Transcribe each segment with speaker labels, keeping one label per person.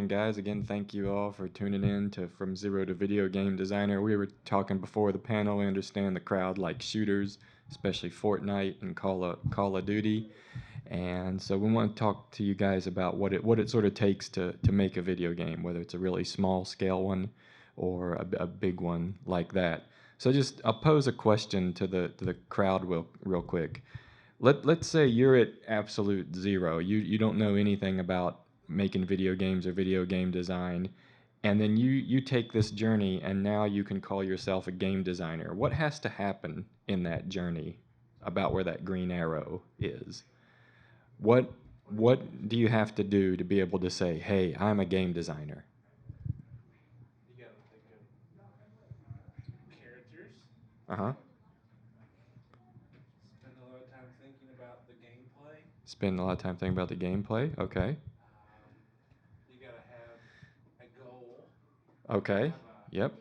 Speaker 1: morning, guys. Again, thank you all for tuning in to From Zero to Video Game Designer. We were talking before the panel. We understand the crowd likes shooters, especially Fortnite and Call of Duty. And so we want to talk to you guys about what it sort of takes to make a video game, whether it's a really small scale one or a big one like that. So I'll pose a question to the crowd real quick. Let's say you're at absolute zero. You don't know anything about making video games or video game design, and then you take this journey and now you can call yourself a game designer. What has to happen in that journey about where that green arrow is? What do you have to do to be able to say, "Hey, I'm a game designer"?
Speaker 2: You gotta think of characters.
Speaker 1: Uh-huh.
Speaker 2: Spend a lot of time thinking about the gameplay.
Speaker 1: Spend a lot of time thinking about the gameplay. Okay.
Speaker 2: You gotta have a goal.
Speaker 1: Okay.
Speaker 2: Have a,
Speaker 1: Yep.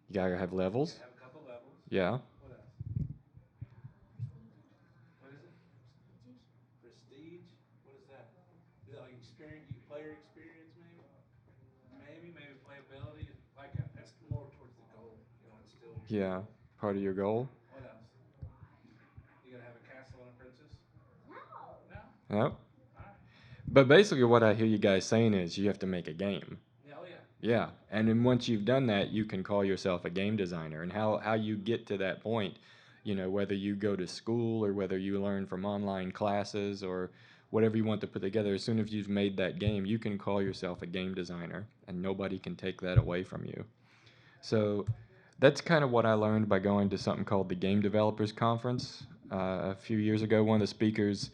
Speaker 1: You gotta have
Speaker 2: you
Speaker 1: levels.
Speaker 2: gotta have a couple levels.
Speaker 1: Yeah.
Speaker 2: What else? What is it? Prestige. What is that? Is that like experience? Player experience, maybe? Maybe playability. That's more towards the goal. You know, it's still.
Speaker 1: Yeah. Part of your goal.
Speaker 2: What else? You gotta have a castle and a princess. No.
Speaker 1: Yep.
Speaker 2: All right.
Speaker 1: But basically, what I hear you guys saying is you have to make a game.
Speaker 2: Yeah. Oh yeah.
Speaker 1: Yeah, and then once you've done that, you can call yourself a game designer. And how you get to that point, whether you go to school or whether you learn from online classes or whatever you want to put together, as soon as you've made that game, you can call yourself a game designer, and nobody can take that away from you. So that's kind of what I learned by going to something called the Game Developers Conference a few years ago. One of the speakers,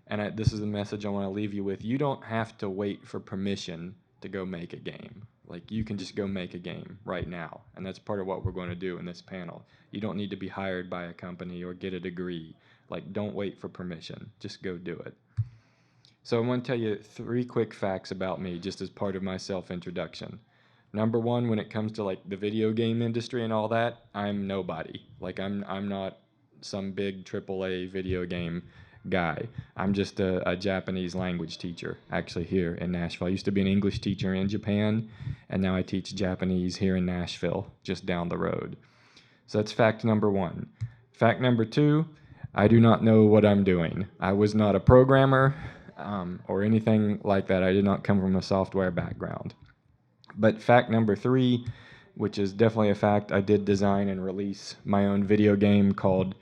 Speaker 1: and this is the message I want to leave you with: you don't have to wait for permission to go make a game. Like, you can just go make a game right now, and that's part of what we're going to do in this panel. You don't need to be hired by a company or get a degree. Like, don't wait for permission. Just go do it. So I want to tell you 3 quick facts about me just as part of my self-introduction. Number one, when it comes to like the video game industry and all that, I'm nobody. Like, I'm not some big AAA video game guy. I'm just a Japanese language teacher, actually, here in Nashville. I used to be an English teacher in Japan, and now I teach Japanese here in Nashville, just down the road. So that's fact number one. Fact number two, I do not know what I'm doing. I was not a programmer or anything like that. I did not come from a software background. But fact number three, which is definitely a fact, I did design and release my own video game called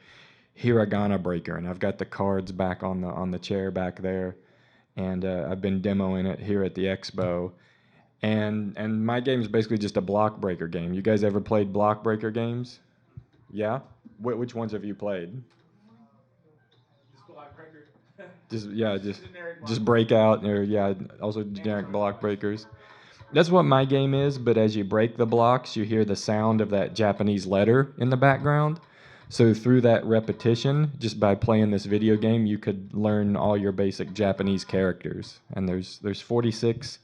Speaker 1: Hiragana Breaker, and I've got the cards back on the chair back there, and I've been demoing it here at the expo. And my game is basically just a block breaker game. You guys ever played block breaker games? Yeah. Which ones have you played?
Speaker 2: Just block breaker.
Speaker 1: Just breakout, or yeah, also generic block breakers. That's what my game is, but as you break the blocks, you hear the sound of that Japanese letter in the background. So through that repetition, just by playing this video game, you could learn all your basic Japanese characters. And there's 46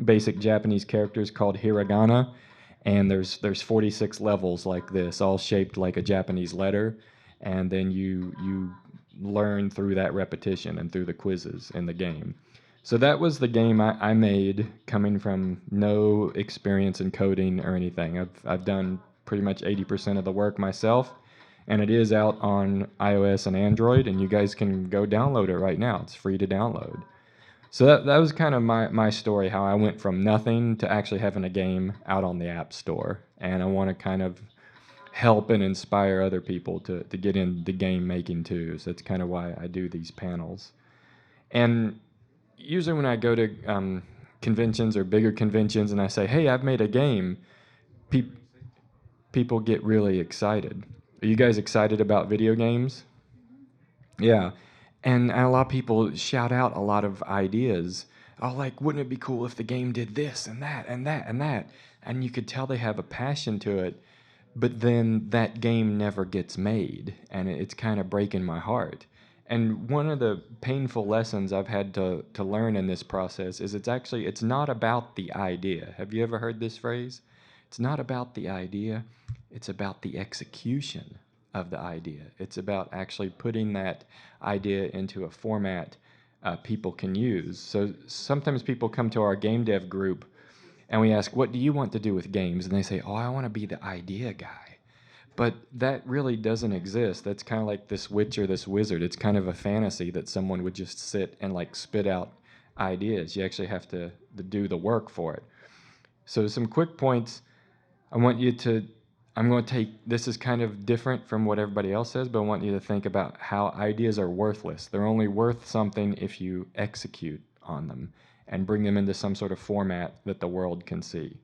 Speaker 1: basic Japanese characters called hiragana, and there's 46 levels like this, all shaped like a Japanese letter, and then you learn through that repetition and through the quizzes in the game. So that was the game I made, coming from no experience in coding or anything. I've done pretty much 80% of the work myself, and it is out on iOS and Android, and you guys can go download it right now. It's free to download. So that was kind of my story, how I went from nothing to actually having a game out on the App Store. And I want to kind of help and inspire other people to get into game making too. So that's kind of why I do these panels. And usually when I go to conventions or bigger conventions and I say, hey, I've made a game, people get really excited. Are you guys excited about video games? Yeah. And a lot of people shout out a lot of ideas. Oh, like, wouldn't it be cool if the game did this and that and that and that? And you could tell they have a passion to it, but then that game never gets made, and it's kind of breaking my heart. And one of the painful lessons I've had to learn in this process is it's not about the idea. Have you ever heard this phrase? It's not about the idea, it's about the execution of the idea. It's about actually putting that idea into a format people can use. So sometimes people come to our game dev group and we ask, what do you want to do with games? And they say, oh, I want to be the idea guy. But that really doesn't exist. That's kind of like this witch or this wizard. It's kind of a fantasy that someone would just sit and like spit out ideas. You actually have to do the work for it. So some quick points. I want you to, I'm going to take, this is kind of different from what everybody else says, but I want you to think about how ideas are worthless. They're only worth something if you execute on them and bring them into some sort of format that the world can see.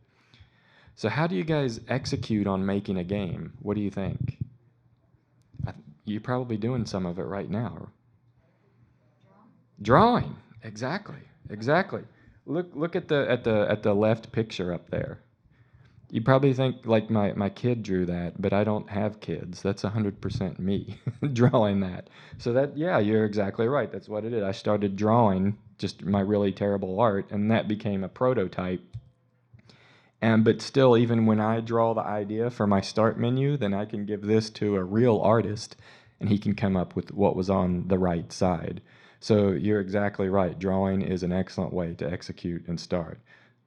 Speaker 1: So how do you guys execute on making a game? What do you think? You're probably doing some of it right now. Drawing. Exactly. Exactly. Look at the left picture up there. You probably think like my kid drew that, but I don't have kids. That's 100% me drawing that. So that, yeah, you're exactly right. That's what it is. I started drawing just my really terrible art, and that became a prototype. And but still, even when I draw the idea for my start menu, then I can give this to a real artist, and he can come up with what was on the right side. So you're exactly right. Drawing is an excellent way to execute and start.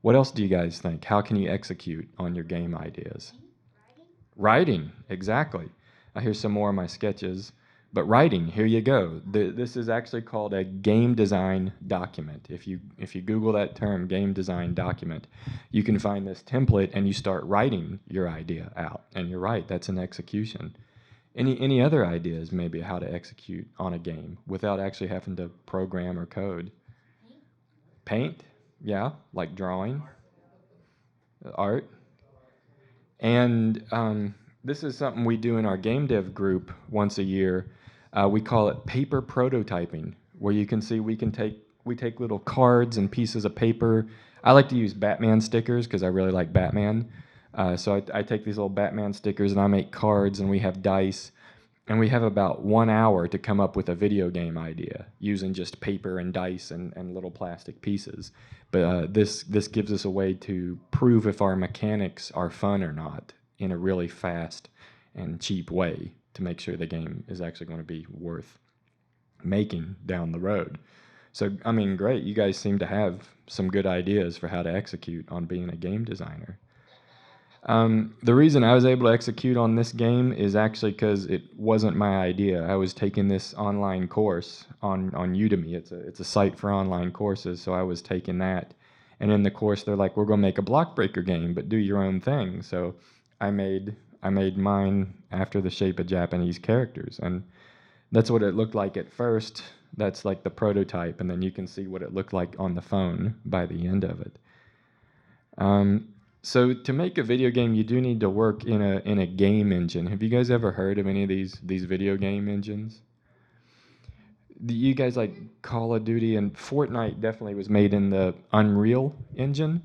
Speaker 1: What else do you guys think? How can you execute on your game ideas? Writing, exactly. Here's some more of my sketches. But writing, here you go. This is actually called a game design document. If you Google that term, game design document, you can find this template and you start writing your idea out. And you're right, that's an execution. Any other ideas maybe how to execute on a game without actually having to program or code? Paint, yeah, like drawing, art. And this is something we do in our game dev group once a year. We call it paper prototyping, where you can see we take little cards and pieces of paper. I like to use Batman stickers because I really like Batman. So I take these little Batman stickers and I make cards, and we have dice. And we have about 1 hour to come up with a video game idea using just paper and dice and little plastic pieces. But this gives us a way to prove if our mechanics are fun or not in a really fast and cheap way to make sure the game is actually going to be worth making down the road. So, I mean, great. You guys seem to have some good ideas for how to execute on being a game designer. The reason I was able to execute on this game is actually because it wasn't my idea. I was taking this online course on Udemy. It's a site for online courses, so I was taking that. And in the course, they're like, we're going to make a block breaker game, but do your own thing. So I made mine after the shape of Japanese characters, and that's what it looked like at first. That's like the prototype, and then you can see what it looked like on the phone by the end of it. So to make a video game, you do need to work in a game engine. Have you guys ever heard of any of these video game engines? Do you guys like Call of Duty? And Fortnite definitely was made in the Unreal engine.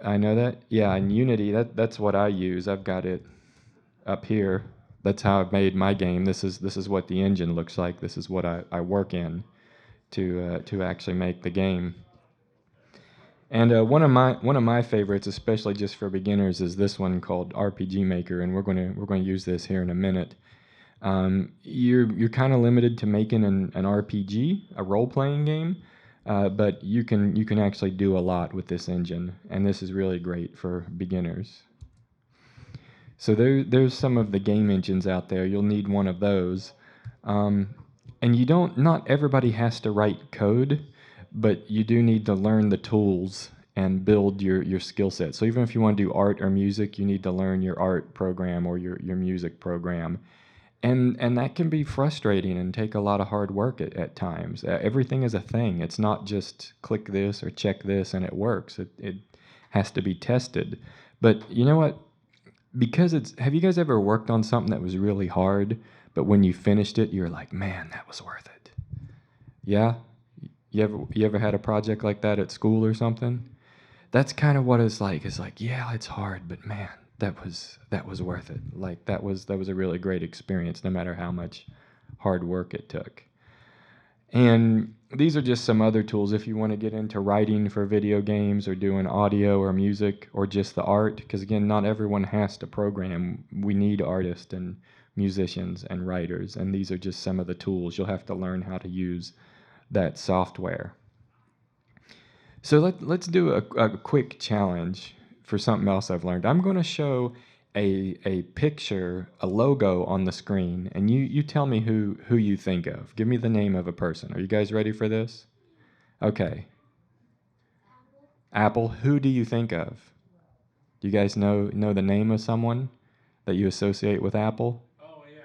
Speaker 1: I know that. Yeah, and Unity, that's what I use. I've got it up here. That's how I've made my game. This is what the engine looks like. This is what I work in to actually make the game. And one of my favorites, especially just for beginners, is this one called RPG Maker, and we're going to use this here in a minute. You're kind of limited to making an RPG, a role-playing game, but you can actually do a lot with this engine, and this is really great for beginners. So there's some of the game engines out there. You'll need one of those, and not everybody has to write code, but you do need to learn the tools and build your skill set. So even if you want to do art or music, you need to learn your art program or your music program. And that can be frustrating and take a lot of hard work at times. Everything is a thing. It's not just click this or check this and it works. It has to be tested. But you know what? Have you guys ever worked on something that was really hard, but when you finished it, you're like, man, that was worth it? Yeah? You ever had a project like that at school or something? That's kind of what it's like. It's like, yeah, it's hard, but man, that was worth it. Like that was a really great experience, no matter how much hard work it took. And these are just some other tools if you want to get into writing for video games or doing audio or music or just the art, because again, not everyone has to program. We need artists and musicians and writers, and these are just some of the tools. You'll have to learn how to use that software. So let's do a quick challenge for something else I've learned. I'm going to show a picture, a logo on the screen, and you tell me who you think of. Give me the name of a person. Are you guys ready for this? Okay. Apple, who do you think of? Do you guys know the name of someone that you associate with Apple?
Speaker 2: Oh yeah.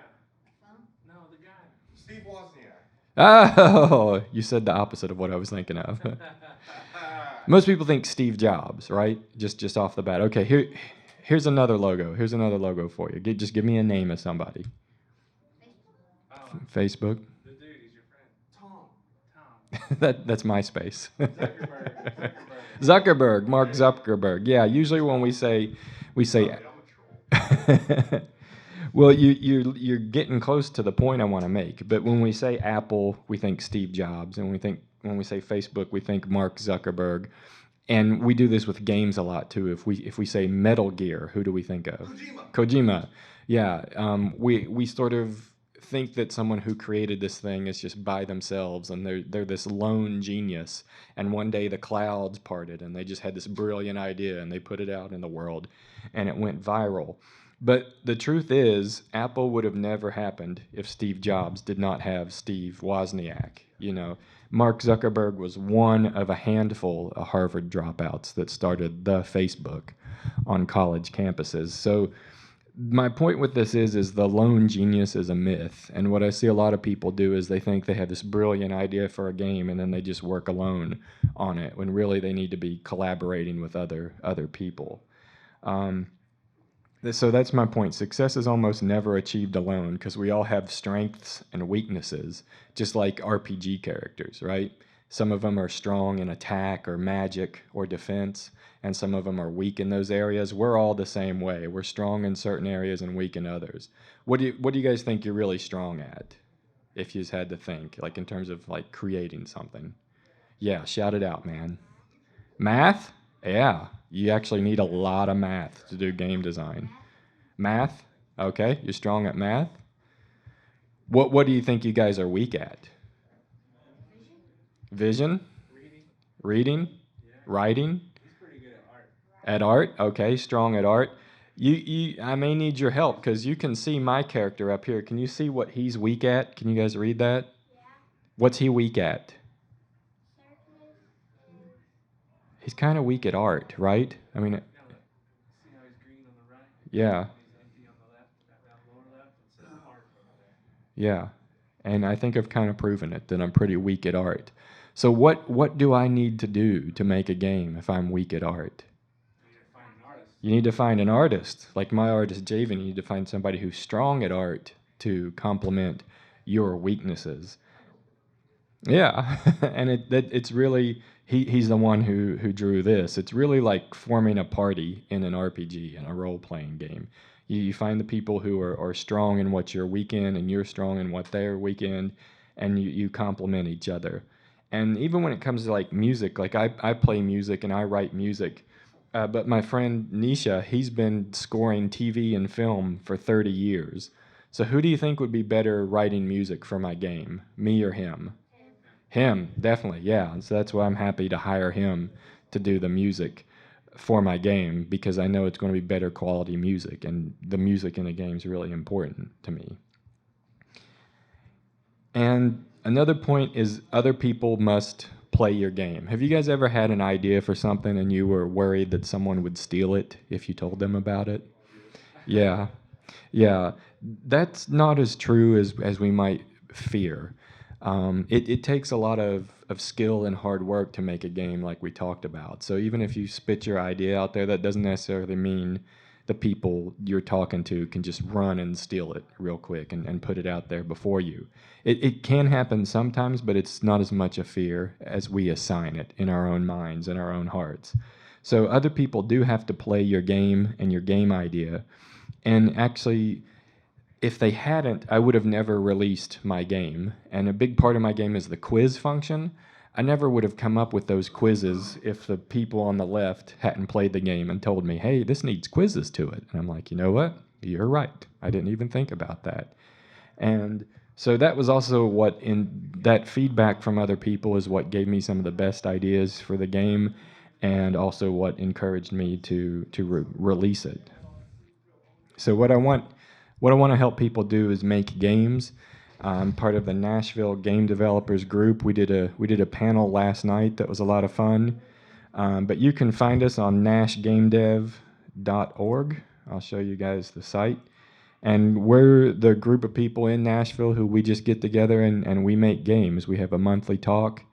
Speaker 2: No, the guy.
Speaker 3: Steve Wozniak.
Speaker 1: Oh, you said the opposite of what I was thinking of. Most people think Steve Jobs, right? Just off the bat. Okay, here's another logo. Here's another logo for you. Just give me a name of somebody.
Speaker 2: Oh,
Speaker 1: Facebook.
Speaker 2: the dude, he's your friend. Tom.
Speaker 1: That's MySpace.
Speaker 2: Zuckerberg.
Speaker 1: Zuckerberg, Mark Zuckerberg. Yeah, usually when we say
Speaker 3: I'm a troll.
Speaker 1: well, you're getting close to the point I want to make. But when we say Apple, we think Steve Jobs, and when we say Facebook, we think Mark Zuckerberg. And we do this with games a lot too. If we say Metal Gear, who do we think of? Kojima. Yeah. We sort of think that someone who created this thing is just by themselves, and they're this lone genius. And one day the clouds parted, and they just had this brilliant idea, and they put it out in the world, and it went viral. But the truth is, Apple would have never happened if Steve Jobs did not have Steve Wozniak. Mark Zuckerberg was one of a handful of Harvard dropouts that started the Facebook on college campuses. So my point with this is the lone genius is a myth. And what I see a lot of people do is they think they have this brilliant idea for a game, and then they just work alone on it, when really they need to be collaborating with other people. So that's my point. Success is almost never achieved alone, because we all have strengths and weaknesses, just like RPG characters, right? Some of them are strong in attack or magic or defense, and some of them are weak in those areas. We're all the same way. We're strong in certain areas and weak in others. What do you guys think you're really strong at, if you just had to think, like in terms of like creating something? Yeah, shout it out, man. Math? Yeah, you actually need a lot of math to do game design. Math? Okay, you're strong at math. What do you think you guys are weak at? Vision?
Speaker 2: Reading.
Speaker 1: Reading?
Speaker 2: Yeah.
Speaker 1: Writing?
Speaker 2: He's pretty good at art.
Speaker 1: At art? Okay, strong at art. I may need your help, because you can see my character up here. Can you see what he's weak at? Can you guys read that?
Speaker 4: Yeah.
Speaker 1: What's he weak at?
Speaker 4: Circus.
Speaker 1: He's kind of weak at art, right? I mean,
Speaker 2: See how he's green on the right?
Speaker 1: yeah,
Speaker 2: He's empty on the left, that lower left, it says art over there.
Speaker 1: yeah. And I think I've kind of proven it, that I'm pretty weak at art. So what do I need to do to make a game if I'm weak at art?
Speaker 2: You need to find an artist.
Speaker 1: You need to find an artist. Like my artist, Javen, you need to find somebody who's strong at art to complement your weaknesses. Yeah, and it's really he's the one who drew this. It's really like forming a party in an RPG, in a role-playing game. You find the people who are strong in what you're weak in, and you're strong in what they're weak in, and you complement each other. And even when it comes to like music, like I play music and I write music, but my friend Nisha, he's been scoring TV and film for 30 years. So who do you think would be better writing music for my game, me or him? Him, definitely, yeah. And so that's why I'm happy to hire him to do the music for my game, because I know it's going to be better quality music, and the music in the game is really important to me. And another point is other people must play your game. Have you guys ever had an idea for something and you were worried that someone would steal it if you told them about it? Yeah. Yeah. That's not as true as we might fear. It takes a lot of skill and hard work to make a game like we talked about. So even if you spit your idea out there, that doesn't necessarily mean the people you're talking to can just run and steal it real quick and put it out there before you. It can happen sometimes, but it's not as much a fear as we assign it in our own minds and our own hearts. So other people do have to play your game and your game idea. And actually, if they hadn't, I would have never released my game. And a big part of my game is the quiz function. I never would have come up with those quizzes if the people on the left hadn't played the game and told me, hey, this needs quizzes to it. And I'm like, you know what? You're right. I didn't even think about that. And so that was also what in that feedback from other people is what gave me some of the best ideas for the game, and also what encouraged me to release it. So what I want to help people do is make games. I'm part of the Nashville Game Developers Group. We did a panel last night that was a lot of fun. But you can find us on nashgamedev.org. I'll show you guys the site. And we're the group of people in Nashville who we just get together and we make games. We have a monthly talk.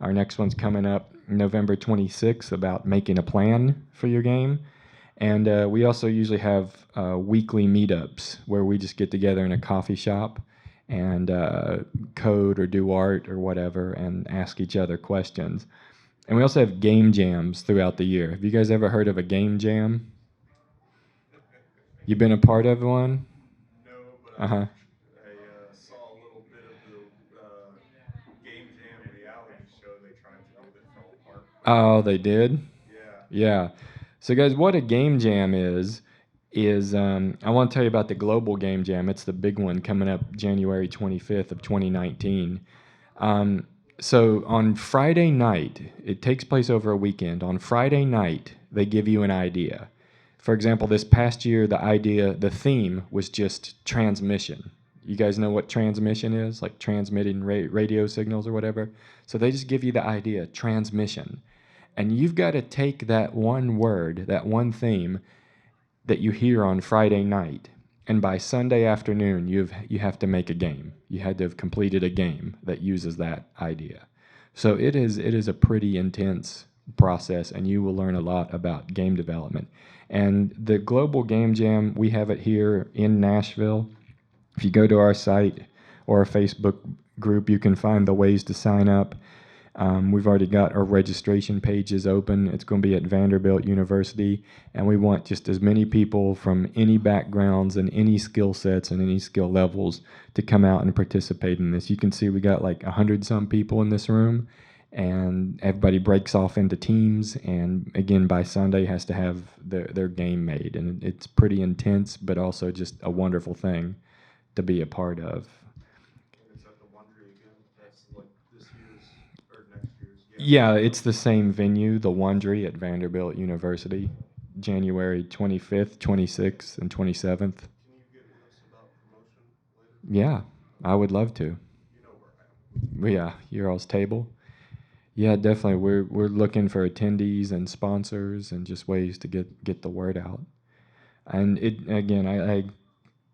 Speaker 1: Our next one's coming up November 26th about making a plan for your game. And we also usually have weekly meetups where we just get together in a coffee shop and code or do art or whatever and ask each other questions. And we also have game jams throughout the year. Have you guys ever heard of a game jam? You been a part of one?
Speaker 3: No, but
Speaker 1: Uh-huh.
Speaker 3: I saw a little bit of the Game Jam reality show they tried to do that fell apart.
Speaker 1: Oh, they did?
Speaker 3: Yeah.
Speaker 1: Yeah. So, guys, what a game jam is I want to tell you about the global game jam. It's the big one coming up January 25th of 2019. Um, so on Friday night, it takes place over a weekend. On Friday night, they give you an idea. For example, this past year, the theme was just transmission. You guys know what transmission is? Like transmitting radio signals or whatever. So they just give you the idea, transmission. And you've got to take that one word, that one theme that you hear on Friday night, and by Sunday afternoon, you have to make a game. You had to have completed a game that uses that idea. So it is a pretty intense process, and you will learn a lot about game development. And the Global Game Jam, we have it here in Nashville. If you go to our site or our Facebook group, you can find the ways to sign up. We've already got our registration pages open. It's going to be at Vanderbilt University, and we want just as many people from any backgrounds and any skill sets and any skill levels to come out and participate in this. You can see we got like 100 some people in this room, and everybody breaks off into teams, and again, by Sunday has to have their game made, and it's pretty intense, but also just a wonderful thing to be a part of.
Speaker 3: It's at the Wondery again. That's like this year's or next year's.
Speaker 1: Yeah, it's the same venue, the Wondery at Vanderbilt University, January 25th, 26th, and 27th.
Speaker 3: Can you get with us about promotion later?
Speaker 1: Yeah, I would love to.
Speaker 3: You know where I am.
Speaker 1: Yeah, your all's table. Yeah, definitely. We're looking for attendees and sponsors and just ways to get the word out. And it again, I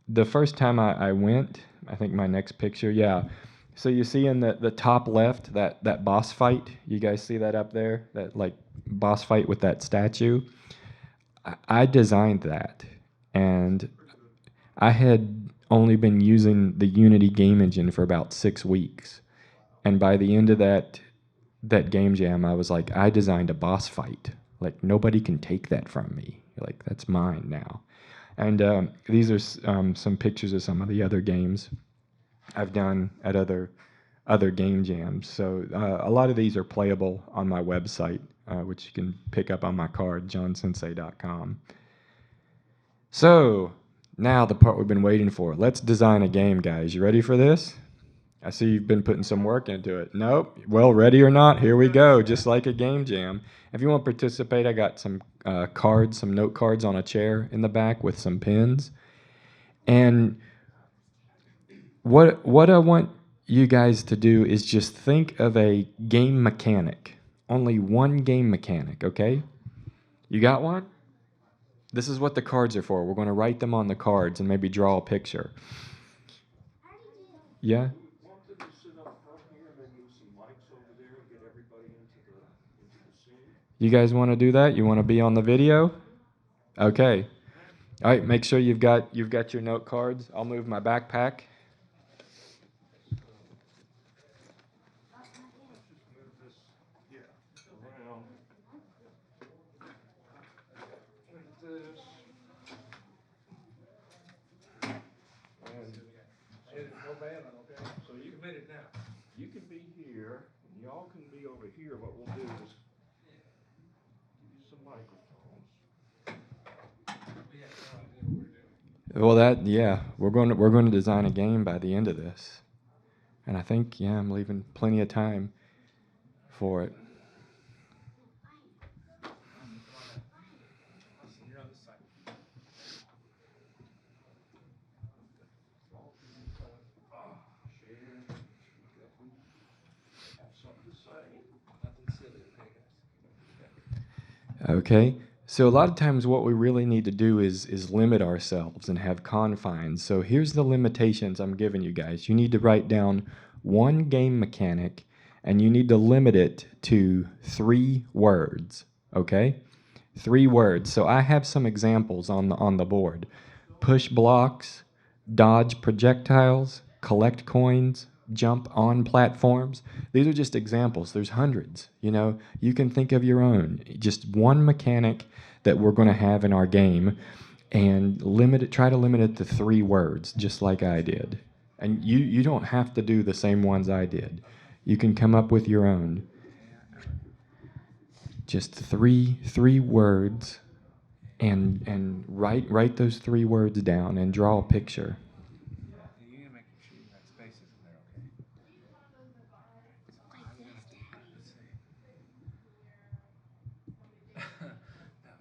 Speaker 1: the first time I went, I think my next picture, yeah. So you see in the top left that boss fight. You guys see that up there? That like boss fight with that statue. I designed that, and I had only been using the Unity game engine for about 6 weeks. And by the end of that game jam, I was like, I designed a boss fight. Like nobody can take that from me. Like that's mine now. And these are some pictures of some of the other games I've done at other game jams. So a lot of these are playable on my website, which you can pick up on my card, johnsensei.com. So now the part we've been waiting for. Let's design a game, guys. You ready for this? I see you've been putting some work into it. Nope. Well, ready or not, here we go. Just like a game jam. If you want to participate, I got some cards, some note cards on a chair in the back with some pins. And what I want you guys to do is just think of a game mechanic. Only one game mechanic, okay? You got one? This is what the cards are for. We're going to write them on the cards and maybe draw a picture. Yeah?
Speaker 2: Wanted to sit up front here and then move some mics over there and get everybody into the scene.
Speaker 1: You guys want to do that? You want to be on the video? Okay. All right, make sure you've got your note cards. I'll move my backpack.
Speaker 2: Move this, around. Like this. And hit it no bailing, okay? So you committed now. You can be here, and y'all can be over here. What we'll do is give you some microphones. We have no idea what we're doing.
Speaker 1: Well, we're going to design a game by the end of this, and I think I'm leaving plenty of time for it.
Speaker 2: You're on this side. Have something to say. Nothing silly, okay, guys?
Speaker 1: Okay. So a lot of times what we really need to do is limit ourselves and have confines. So here's the limitations I'm giving you guys. You need to write down one game mechanic and you need to limit it to 3 words, okay? 3 words. So I have some examples on the board. Push blocks, dodge projectiles, collect coins, jump on platforms. These are just examples. There's hundreds. You can think of your own. Just one mechanic that we're going to have in our game and try to limit it to 3 words, just like I did. And you don't have to do the same ones I did. You can come up with your own. Just three words and write those 3 words down and draw a picture.
Speaker 2: You need to make sure you got spaces in there, okay? Let's see. Now,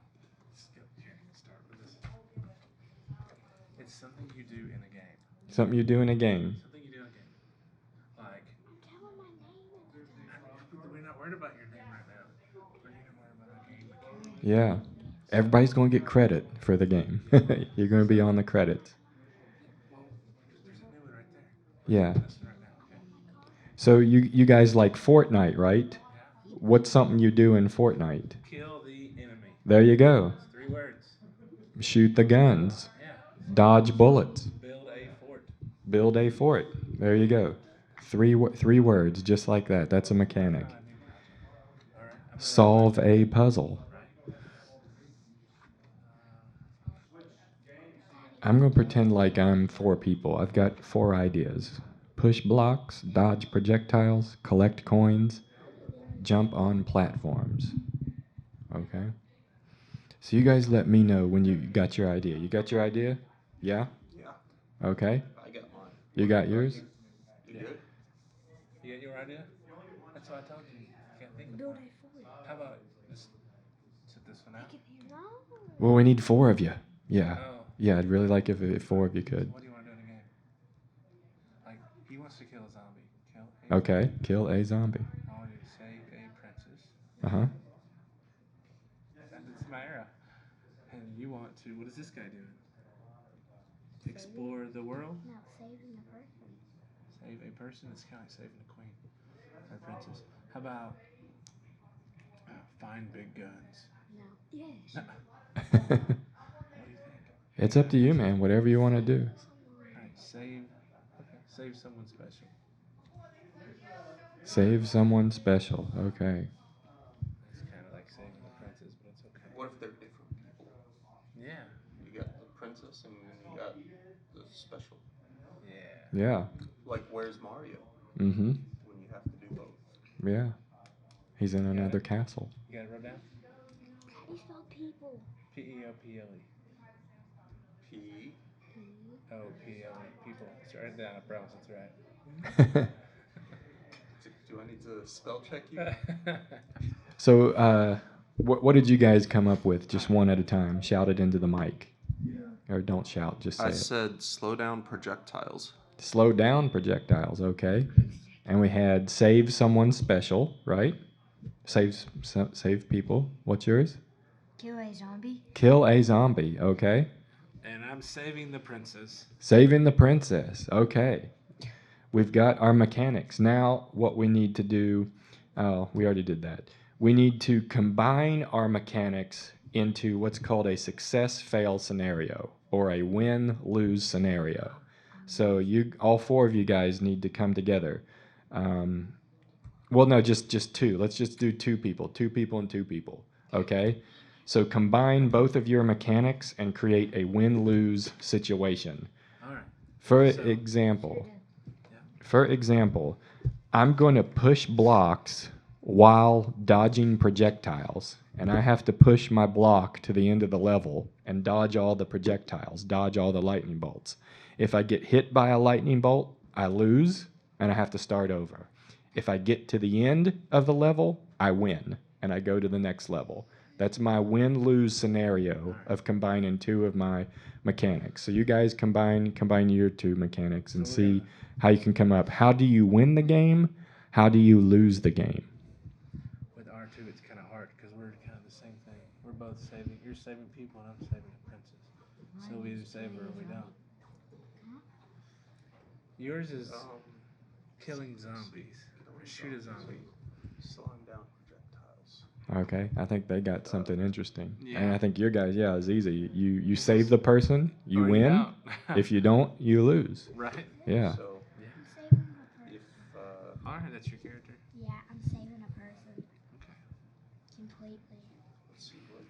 Speaker 2: let's go here. Start with this. It's something you do in a game.
Speaker 1: Something you do in a game.
Speaker 2: Something you do in a game. Like,
Speaker 4: Tell him my name.
Speaker 2: we're not worried about your name right now. We're going to worry about our game mechanic.
Speaker 1: Yeah. Everybody's going to get credit for the game. You're going to be on the credits.
Speaker 2: Well, there's a new one right there.
Speaker 1: Yeah.
Speaker 2: This one right now, okay?
Speaker 1: So you guys like Fortnite, right?
Speaker 2: Yeah.
Speaker 1: What's something you do in Fortnite?
Speaker 2: Kill the enemy.
Speaker 1: There you go.
Speaker 2: It's 3 words.
Speaker 1: Shoot the guns.
Speaker 2: Yeah.
Speaker 1: Dodge bullets.
Speaker 2: Build a fort.
Speaker 1: Build a fort. There you go. 3 words, just like that. That's a mechanic.
Speaker 2: All right. I'm
Speaker 1: Solve a puzzle. I'm going to pretend like I'm 4 people. I've got 4 ideas. Push blocks, dodge projectiles, collect coins, jump on platforms. Okay? So you guys let me know when you got your idea. You got your idea? Yeah?
Speaker 3: Yeah,
Speaker 1: Okay.
Speaker 3: I got mine.
Speaker 1: You got yours?
Speaker 3: You good?
Speaker 2: You got your idea? That's what I told you. You can't think of
Speaker 4: Build
Speaker 2: one.
Speaker 4: a fort.
Speaker 2: How about just sit this one out?
Speaker 4: No.
Speaker 1: Well, we need 4 of you. Yeah.
Speaker 2: Oh.
Speaker 1: Yeah, I'd really like if 4 of you could.
Speaker 2: What do you want to do in a game? Like, he wants to kill a zombie. Kill a
Speaker 1: Okay. Kill a zombie.
Speaker 2: I want you to save a princess.
Speaker 1: Uh-huh.
Speaker 2: That's my era. And you want to, what is this guy doing? Explore the world?
Speaker 4: No, saving the person.
Speaker 2: Save a person? It's kind of like saving a queen or a princess. How about find big guns?
Speaker 4: No. Yes.
Speaker 2: What do you think?
Speaker 1: It's up to you, man. Whatever you want to do.
Speaker 2: Alright, save someone special.
Speaker 1: Save someone special. Okay.
Speaker 2: It's kind of like saving the princess, but it's okay.
Speaker 3: What if they're different people?
Speaker 2: Yeah.
Speaker 3: You got the princess and then you got the special.
Speaker 2: Yeah.
Speaker 1: Yeah.
Speaker 3: Like, where's Mario?
Speaker 1: Mm-hmm.
Speaker 3: When you have to do both.
Speaker 1: Yeah. He's in another castle.
Speaker 2: You got it wrote down?
Speaker 4: How do you spell people?
Speaker 2: P-E-O-P-L-E.
Speaker 3: P.
Speaker 2: O-P-L-E. People. It's right down. I promise it's right.
Speaker 3: Do I need to spell check you?
Speaker 1: So, what did you guys come up with? Just one at a time. Shout it into the mic. Or don't shout, just say
Speaker 3: I
Speaker 1: it.
Speaker 3: said slow down projectiles.
Speaker 1: Slow down projectiles, okay. And we had save someone special, right? Save people. What's yours?
Speaker 4: Kill a zombie.
Speaker 1: Kill a zombie, okay.
Speaker 2: And I'm saving the princess.
Speaker 1: Saving the princess, okay. We've got our mechanics. Now, what we need to do, we already did that. We need to combine our mechanics into what's called a success-fail scenario or a win-lose scenario. So all 4 of you guys need to come together. Well, no, just 2. Let's just do 2 people. 2 people and 2 people, okay? So combine both of your mechanics and create a win-lose situation.
Speaker 2: All right.
Speaker 1: For
Speaker 2: So-
Speaker 1: example, I'm going to push blocks while dodging projectiles, and I have to push my block to the end of the level and dodge all the projectiles, dodge all the lightning bolts. If I get hit by a lightning bolt, I lose and I have to start over. If I get to the end of the level, I win and I go to the next level. That's my win-lose scenario of combining two of my mechanics. So you guys combine your two mechanics and see how you can come up. How do you win the game? How do you lose the game?
Speaker 2: With R2, it's kind of hard because we're kind of the same thing. We're both saving. You're saving people, and I'm saving a princess. So we either save her or we don't. Yours is killing zombies. Shoot a zombie.
Speaker 3: Slowing down projectiles.
Speaker 1: Okay, I think they got something interesting.
Speaker 2: Yeah.
Speaker 1: And I think your guys, yeah, is easy. You save the person, you
Speaker 2: Or you
Speaker 1: win.
Speaker 2: don't.
Speaker 1: If you don't, you lose.
Speaker 2: Right.
Speaker 1: Yeah.
Speaker 3: So
Speaker 2: Yeah.
Speaker 4: I'm saving a person.
Speaker 3: if
Speaker 2: All right, that's your character.
Speaker 4: Yeah, I'm saving a person.
Speaker 2: Okay.
Speaker 4: Completely.
Speaker 3: let's see what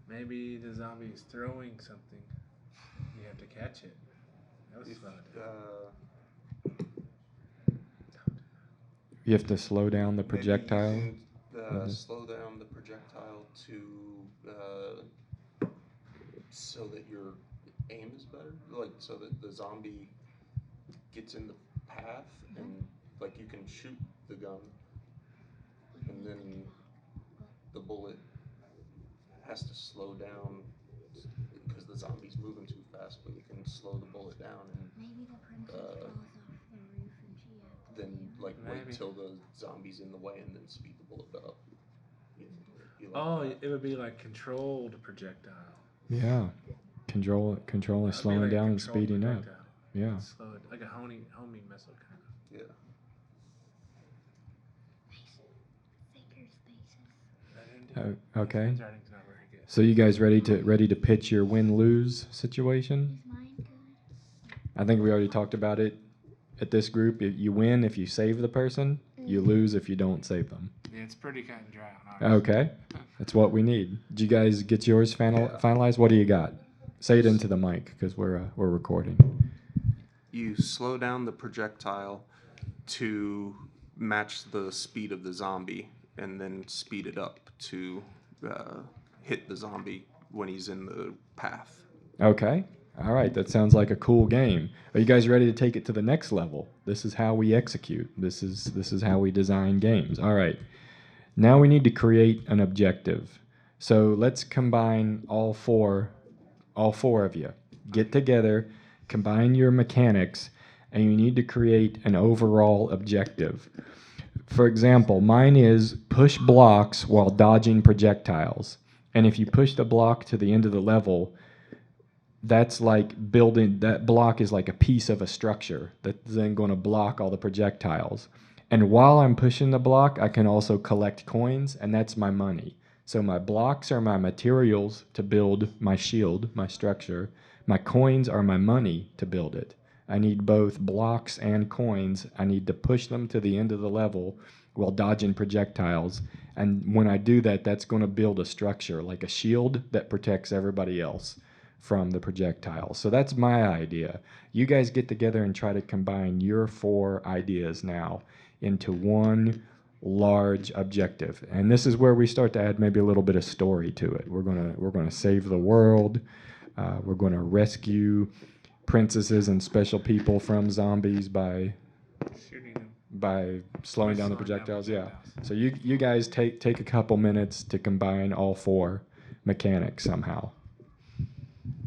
Speaker 2: Maybe the zombie is throwing something. You have to catch it. That was
Speaker 3: if
Speaker 2: fun.
Speaker 1: You have to slow down the projectile.
Speaker 3: maybe you can,
Speaker 1: Mhm.
Speaker 3: slow down the projectile to so that your aim is better, like so that the zombie gets in the path and like you can shoot the gun and then the bullet has to slow down because the zombie's moving too fast, but you can slow the bullet down and
Speaker 4: Maybe the princess falls off the roof and she has to
Speaker 3: then
Speaker 4: save her.
Speaker 3: like
Speaker 2: Maybe.
Speaker 3: wait till the zombie's in the way and then speed the bullet up. You like
Speaker 2: Oh,
Speaker 3: that?
Speaker 2: it would be like controlled projectile.
Speaker 1: Yeah. Controlling,
Speaker 2: That'd be
Speaker 1: slowing
Speaker 2: like
Speaker 1: down and
Speaker 2: controlled
Speaker 1: speeding up.
Speaker 2: projectile.
Speaker 1: Yeah.
Speaker 2: Slow it, like a homing missile kind of.
Speaker 3: Yeah.
Speaker 4: Thinker spaces.
Speaker 2: That didn't do it.
Speaker 1: Okay.
Speaker 2: Handwriting's not very good.
Speaker 1: So you guys ready to pitch your win-lose situation?
Speaker 4: Is mine good?
Speaker 1: I think we already talked about it at this group. You win if you save the person. You lose if you don't save them.
Speaker 2: Yeah, it's pretty cut and dry on ours.
Speaker 1: Okay. That's what we need. Did you guys get yours finalized? What do you got? Say it into the mic because we're recording.
Speaker 3: You slow down the projectile to match the speed of the zombie, and then speed it up to hit the zombie when he's in the path.
Speaker 1: Okay. All right. That sounds like a cool game. Are you guys ready to take it to the next level? This is how we execute. This is how we design games. All right. Now we need to create an objective. So let's combine all four of you. Get together, combine your mechanics, and you need to create an overall objective. For example, mine is push blocks while dodging projectiles. And if you push the block to the end of the level, that's like building, that block is like a piece of a structure that's then going to block all the projectiles. And while I'm pushing the block, I can also collect coins, and that's my money. So my blocks are my materials to build my shield, my structure. My coins are my money to build it. I need both blocks and coins. I need to push them to the end of the level while dodging projectiles. And when I do that, that's going to build a structure, like a shield that protects everybody else from the projectiles. So that's my idea. You guys get together and try to combine your 4 ideas now into one large objective. And this is where we start to add maybe a little bit of story to it. We're gonna save the world. We're gonna rescue princesses and special people from zombies by
Speaker 2: Shooting them.
Speaker 1: slowing down the projectiles. Yeah. So you guys take a couple minutes to combine all 4 mechanics somehow.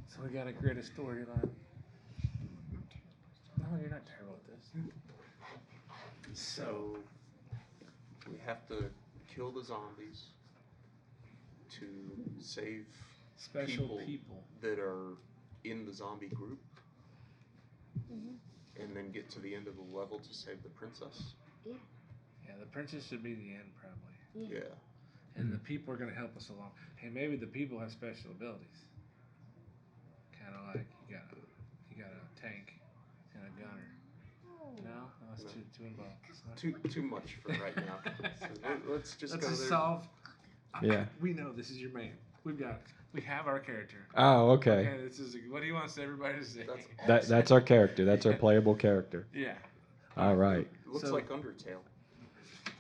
Speaker 2: So we gotta create a storyline. No, you're not terrible at this.
Speaker 3: So we have to kill the zombies to save
Speaker 2: Special people.
Speaker 3: that are in the zombie group, and then get to the end of the level to save the princess.
Speaker 2: Yeah, the princess should be the end probably.
Speaker 3: Yeah.
Speaker 2: And the people are gonna help us along. Hey, maybe the people have special abilities. Kind of like you got a tank and a gunner. No, that's
Speaker 3: No.
Speaker 2: too involved.
Speaker 3: Too much for right now. So let's just
Speaker 2: Let's
Speaker 3: go
Speaker 2: just
Speaker 3: there.
Speaker 2: solve.
Speaker 1: Yeah.
Speaker 2: We know this is your man. We have our character.
Speaker 1: Oh, okay.
Speaker 2: This is what do you want everybody to say?
Speaker 3: That's
Speaker 1: That's our character. That's our playable character.
Speaker 2: Yeah.
Speaker 1: All right.
Speaker 3: It looks
Speaker 2: So-
Speaker 3: like Undertale.
Speaker 4: What's that?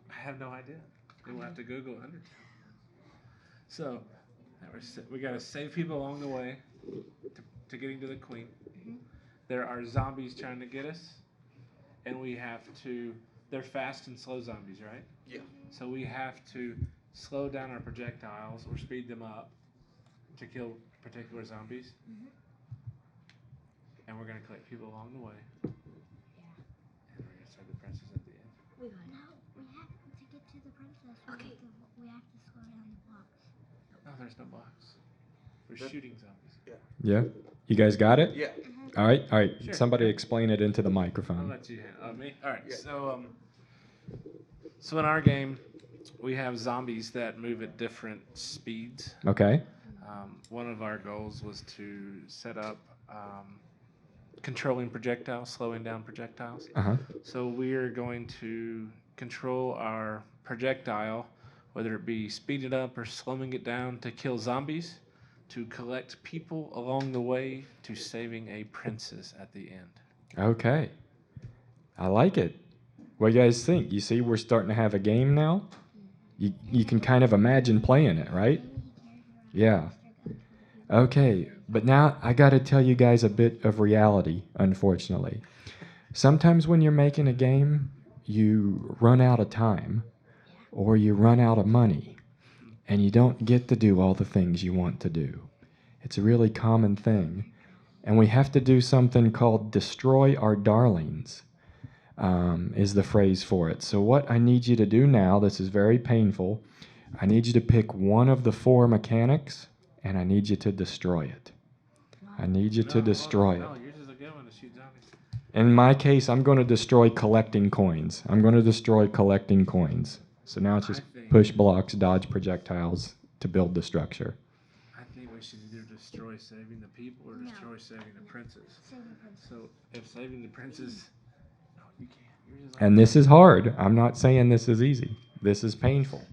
Speaker 2: I have no idea. We'll have to Google Undertale. So, we got to save people along the way to getting to the queen. There are zombies trying to get us, and we have to. They're fast and slow zombies, right?
Speaker 3: Yeah.
Speaker 2: So we have to slow down our projectiles or speed them up to kill particular zombies. And we're going to collect people along the way. And we're going to save the princess at the end.
Speaker 4: No, we have to get to the princess. We have to slow down the blocks.
Speaker 2: No, there's no box. We're shooting zombies.
Speaker 1: Yeah. You guys got it?
Speaker 3: Yeah.
Speaker 1: All right. All right.
Speaker 2: Sure.
Speaker 1: Somebody explain it into the
Speaker 2: I'll
Speaker 1: microphone.
Speaker 2: let you handle me. All right.
Speaker 3: Yeah.
Speaker 2: So in our game, we have zombies that move at different speeds.
Speaker 1: Okay.
Speaker 2: One of our goals was to set up controlling projectiles, slowing down projectiles.
Speaker 1: Uh-huh.
Speaker 2: So we're going to control our projectile, whether it be speed it up or slowing it down to kill zombies, to collect people along the way, to saving a princess at the end.
Speaker 1: Okay. I like it. What do you guys think? You see we're starting to have a game now? You can kind of imagine playing it, right? Yeah. Okay, but now I got to tell you guys a bit of reality, unfortunately. Sometimes when you're making a game, you run out of time or you run out of money and you don't get to do all the things you want to do. It's a really common thing. And we have to do something called destroy our darlings, is the phrase for it. So what I need you to do now, this is very painful, I need you to pick one of the 4 mechanics and I need you to destroy it. I need you to destroy it.
Speaker 2: No, yours is a good one to shoot zombies.
Speaker 1: In my case, I'm going to destroy collecting coins. I'm going to destroy collecting coins. So now it's just
Speaker 2: I think-
Speaker 1: push blocks, dodge projectiles to build the structure.
Speaker 2: I think we should either destroy saving the people or
Speaker 4: No.
Speaker 2: destroy saving the princess.
Speaker 4: Save the princess.
Speaker 2: So if saving the princess, no, you can't. Yours is like
Speaker 1: And this is hard. I'm not saying this is easy. This is painful.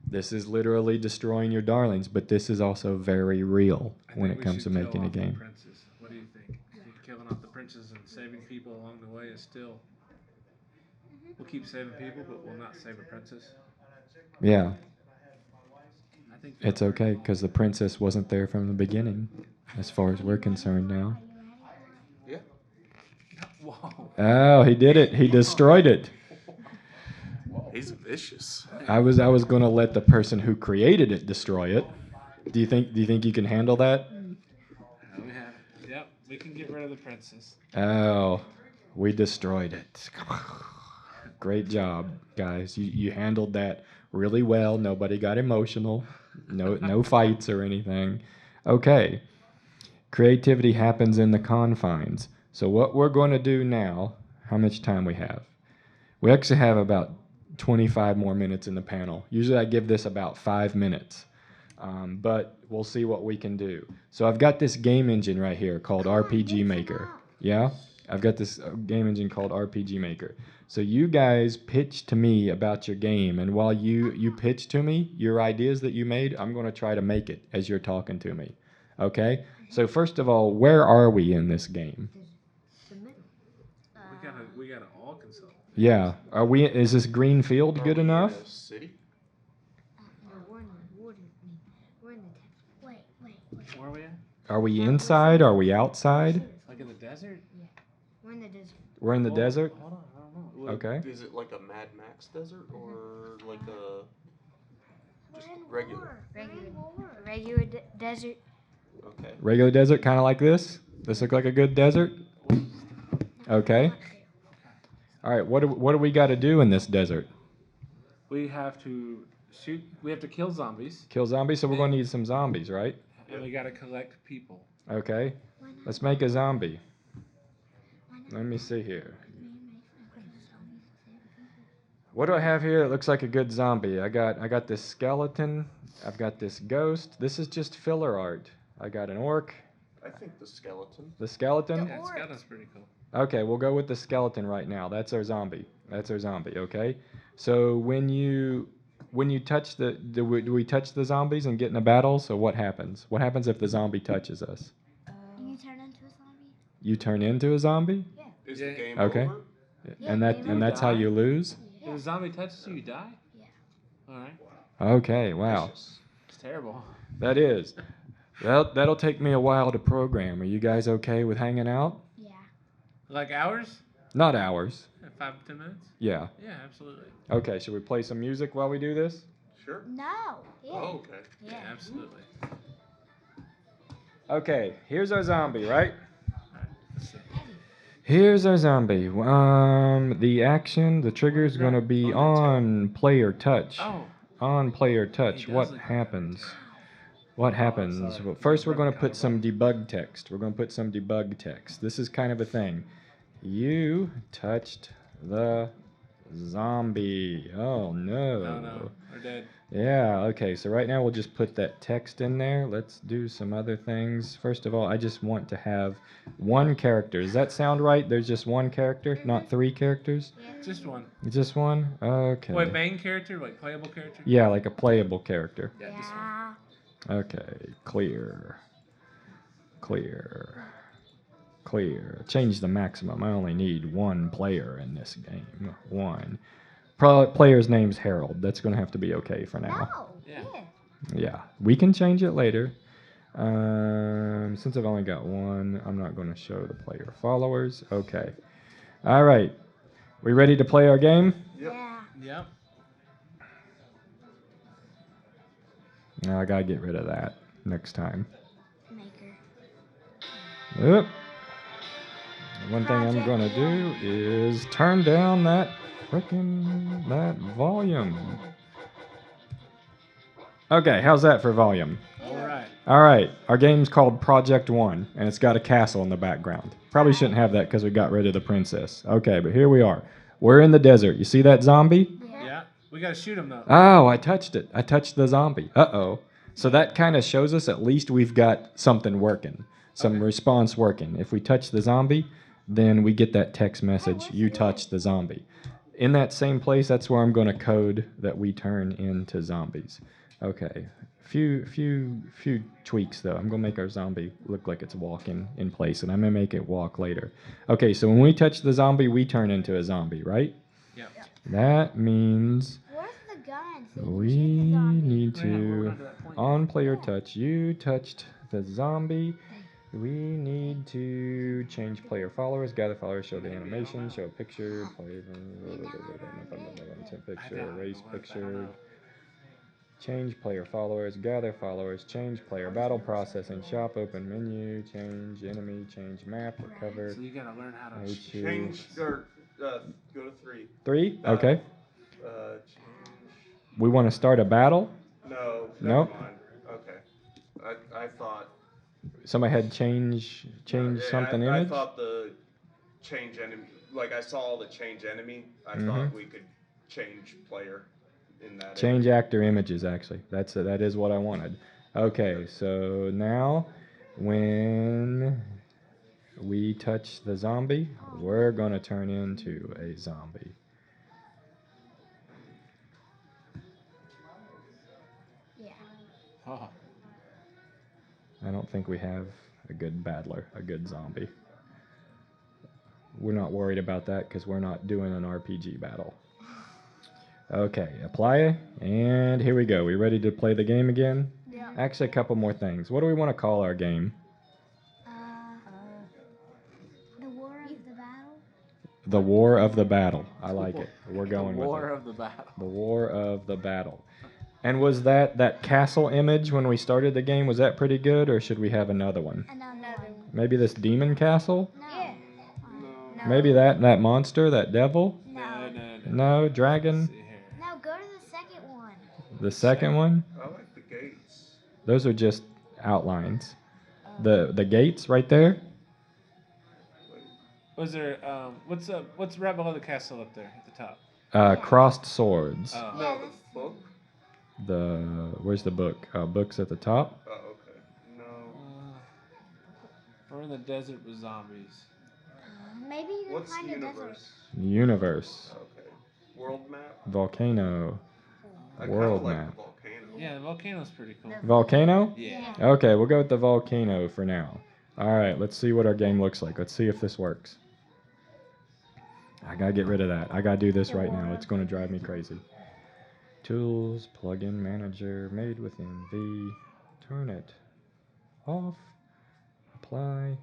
Speaker 1: This is literally destroying your darlings, but this is also very real
Speaker 2: I
Speaker 1: when
Speaker 2: think
Speaker 1: it
Speaker 2: we
Speaker 1: comes to
Speaker 2: should kill
Speaker 1: making a
Speaker 2: off the
Speaker 1: game.
Speaker 2: princess. What do you think? I think killing off the princess and saving people along the way is still. We'll keep saving people, but we'll not save a princess.
Speaker 1: Yeah,
Speaker 2: I think
Speaker 1: it's okay because the princess wasn't there from the beginning, as far as we're concerned now.
Speaker 3: Yeah.
Speaker 2: Whoa.
Speaker 1: Oh, he did it. He destroyed it.
Speaker 3: He's vicious.
Speaker 1: I was going to let the person who created it destroy it. Do you think you can handle that?
Speaker 2: We have. Yep, we can get rid of the princess.
Speaker 1: Oh, we destroyed it. Great job, guys. You handled that really well. Nobody got emotional. No fights or anything. Okay. Creativity happens in the confines. So what we're going to do now, how much time we have? We actually have about 25 more minutes in the panel. Usually I give this about 5 minutes. But we'll see what we can do. So I've got this game engine right here called RPG Maker. Yeah? I've got this game engine called RPG Maker. So you guys pitch to me about your game, and while you pitch to me your ideas that you made, I'm going to try to make it as you're talking to me. Okay? So first of all, where are we in this game?
Speaker 4: The middle.
Speaker 2: We gotta all consult.
Speaker 1: Yeah. Is this green field
Speaker 3: Are
Speaker 1: good
Speaker 3: we in
Speaker 1: enough?
Speaker 3: a city?
Speaker 4: We're in the water. We're in the Wait.
Speaker 2: Where are we at?
Speaker 1: Are we inside? Are we outside?
Speaker 2: Like in the desert?
Speaker 4: We're in the desert.
Speaker 1: We're in the
Speaker 2: Well,
Speaker 1: desert?
Speaker 2: Hold on, I don't know.
Speaker 1: Okay.
Speaker 3: Is it like a Mad Max desert or like a just
Speaker 4: We're in
Speaker 3: regular?
Speaker 4: Regular desert.
Speaker 3: Okay.
Speaker 1: Regular desert, kind of like this? This look like a good desert? Okay. All right, what do we got to do in this desert?
Speaker 2: We have to shoot. We have to kill zombies,
Speaker 1: Kill zombies, so we're going to need some zombies, right?
Speaker 2: and we gotta collect people.
Speaker 1: Okay. Let's make a zombie. Let me see here. What do I have here that looks like a good zombie? I got this skeleton. I've got this ghost. This is just filler art. I got an orc.
Speaker 3: I think the skeleton.
Speaker 1: The skeleton?
Speaker 2: Yeah, skeleton's pretty cool.
Speaker 1: Okay, we'll go with the skeleton right now. That's our zombie. Okay? So when you touch do we touch the zombies and get in a battle? So what happens? What happens if the zombie touches us?
Speaker 4: You turn into a zombie?
Speaker 1: You turn into a zombie?
Speaker 3: Is
Speaker 2: Yeah.
Speaker 3: the game
Speaker 1: Okay.
Speaker 3: over?
Speaker 4: Yeah,
Speaker 1: And
Speaker 4: they
Speaker 1: that's how
Speaker 2: die?
Speaker 1: you lose?
Speaker 2: If a zombie touches you, you die?
Speaker 4: Yeah.
Speaker 2: Alright.
Speaker 1: Okay, wow.
Speaker 3: Vicious.
Speaker 2: It's terrible.
Speaker 1: That is. That'll take me a while to program. Are you guys okay with hanging out?
Speaker 4: Yeah.
Speaker 2: Like hours?
Speaker 1: Not hours.
Speaker 2: 5 to 10 minutes?
Speaker 1: Yeah.
Speaker 2: Yeah, absolutely.
Speaker 1: Okay, should we play some music while we do this?
Speaker 3: Sure.
Speaker 4: No. Yeah.
Speaker 3: Oh, okay.
Speaker 2: Yeah, absolutely.
Speaker 1: Okay, here's our zombie, right?
Speaker 2: Alright, let's see.
Speaker 1: Here's our zombie. The trigger is going to be on player touch.
Speaker 2: Oh.
Speaker 1: On player touch.
Speaker 2: He does
Speaker 1: What
Speaker 2: look like
Speaker 1: happens?
Speaker 2: Undertale.
Speaker 1: What
Speaker 2: Oh,
Speaker 1: happens?
Speaker 2: sorry.
Speaker 1: Well, first, we're
Speaker 2: Debug
Speaker 1: going to put some
Speaker 2: color.
Speaker 1: debug text. We're going to put some debug text. This is kind of a thing. You touched the zombie. Oh, no.
Speaker 2: Oh no, we're dead.
Speaker 1: Yeah, okay, so right now we'll just put that text in there. Let's do some other things. First of all, I just want to have one character. Does that sound right? There's just one character, not 3 characters?
Speaker 2: Just one.
Speaker 1: Just one? Okay.
Speaker 2: Wait, main character? Like playable character?
Speaker 1: Yeah, like a playable character.
Speaker 2: Yeah, just one.
Speaker 4: Yeah.
Speaker 1: Okay, clear. Clear. Clear. Change the maximum. I only need 1 player in this game. 1. Player's name's Harold. That's going to have to be okay for now.
Speaker 4: No.
Speaker 2: Yeah.
Speaker 4: Yeah.
Speaker 1: Yeah, we can change it later. Since I've only got 1, I'm not going to show the player followers. Okay. All right. We ready to play our game?
Speaker 3: Yep.
Speaker 4: Yeah.
Speaker 2: Yep.
Speaker 1: No, I got to get rid of that next time.
Speaker 4: Maker.
Speaker 1: Oop. One thing I'm going to do is turn down that volume. Okay, how's that for volume?
Speaker 2: Alright.
Speaker 1: All right, our game's called Project 1, and it's got a castle in the background. Probably shouldn't have that because we got rid of the princess. Okay, but here we are. We're in the desert. You see that zombie?
Speaker 2: Yeah. We gotta shoot him though.
Speaker 1: Oh, I touched it. I touched the zombie. Uh-oh. So that kind of shows us at least we've got something working, some response working. If we touch the zombie, then we get that text message, you touched the zombie. In that same place, that's where I'm going to code that we turn into zombies. Okay, few tweaks though. I'm going to make our zombie look like it's walking in place, and I'm going to make it walk later. Okay, so when we touch the zombie, we turn into a zombie, right?
Speaker 2: Yep.
Speaker 1: That means
Speaker 4: Where's the gun? So you can
Speaker 1: we
Speaker 4: shoot the zombie?
Speaker 1: need
Speaker 2: Yeah, we're
Speaker 1: to,
Speaker 2: on to that point.
Speaker 1: on player touch, you touched the zombie. We need to change player followers, gather followers, show the animation, show a picture, play picture, erase picture, change player followers, gather followers, change player battle processing, shop, open menu, change enemy, change map, recover.
Speaker 2: So you gotta learn how to
Speaker 1: H2.
Speaker 3: Change or go to 3.
Speaker 1: 3? Okay.
Speaker 3: Change.
Speaker 1: We want to start a battle.
Speaker 3: No.
Speaker 1: Nope.
Speaker 3: Never mind. Okay. I thought.
Speaker 1: Somebody had change something
Speaker 3: I
Speaker 1: image.
Speaker 3: thought the change enemy. Like I saw the change enemy. I
Speaker 1: Mhm.
Speaker 3: thought we could change player in that.
Speaker 1: Change
Speaker 3: area.
Speaker 1: actor images, actually. That is what I wanted. Okay, so now when we touch the zombie, we're going to turn into a zombie.
Speaker 4: Yeah.
Speaker 2: Oh.
Speaker 1: I don't think we have a good battler, a good zombie. We're not worried about that because we're not doing an RPG battle. Okay, apply, and here we go. We ready to play the game again?
Speaker 4: Yeah.
Speaker 1: Actually, a couple more things. What do we want to call our game?
Speaker 4: The War of the Battle?
Speaker 1: The War of the Battle. I like it. We're going
Speaker 2: The
Speaker 1: with
Speaker 2: war
Speaker 1: it.
Speaker 2: of the battle.
Speaker 1: The War of the Battle. And was that castle image when we started the game, was that pretty good, or should we have another one?
Speaker 4: Another one.
Speaker 1: Maybe this demon castle?
Speaker 4: No.
Speaker 3: No.
Speaker 1: Maybe that monster, that devil?
Speaker 2: No.
Speaker 1: No, dragon?
Speaker 2: Let's see here.
Speaker 4: No, go to the second one.
Speaker 1: The second one?
Speaker 3: I like the gates.
Speaker 1: Those are just outlines. The gates right there?
Speaker 2: Was there what's right below the castle up there at the top?
Speaker 1: Crossed swords.
Speaker 2: Oh.
Speaker 3: No, the book.
Speaker 1: Where's the book? Book's at the top.
Speaker 3: Oh, okay. No.
Speaker 2: We're in the desert with zombies.
Speaker 4: Maybe you can
Speaker 3: What's
Speaker 4: find a desert.
Speaker 3: universe?
Speaker 1: Universe.
Speaker 3: Okay. World map.
Speaker 1: Volcano.
Speaker 3: I kinda
Speaker 1: World
Speaker 3: like
Speaker 1: map.
Speaker 3: the volcano.
Speaker 2: Yeah, the volcano's pretty cool.
Speaker 1: Volcano?
Speaker 2: Yeah.
Speaker 1: Okay, we'll go with the volcano for now. All right, let's see what our game looks like. Let's see if this works. I gotta get rid of that. I gotta do this right now. It's gonna drive me crazy. Tools, plugin manager, made within V. Turn it off. Apply.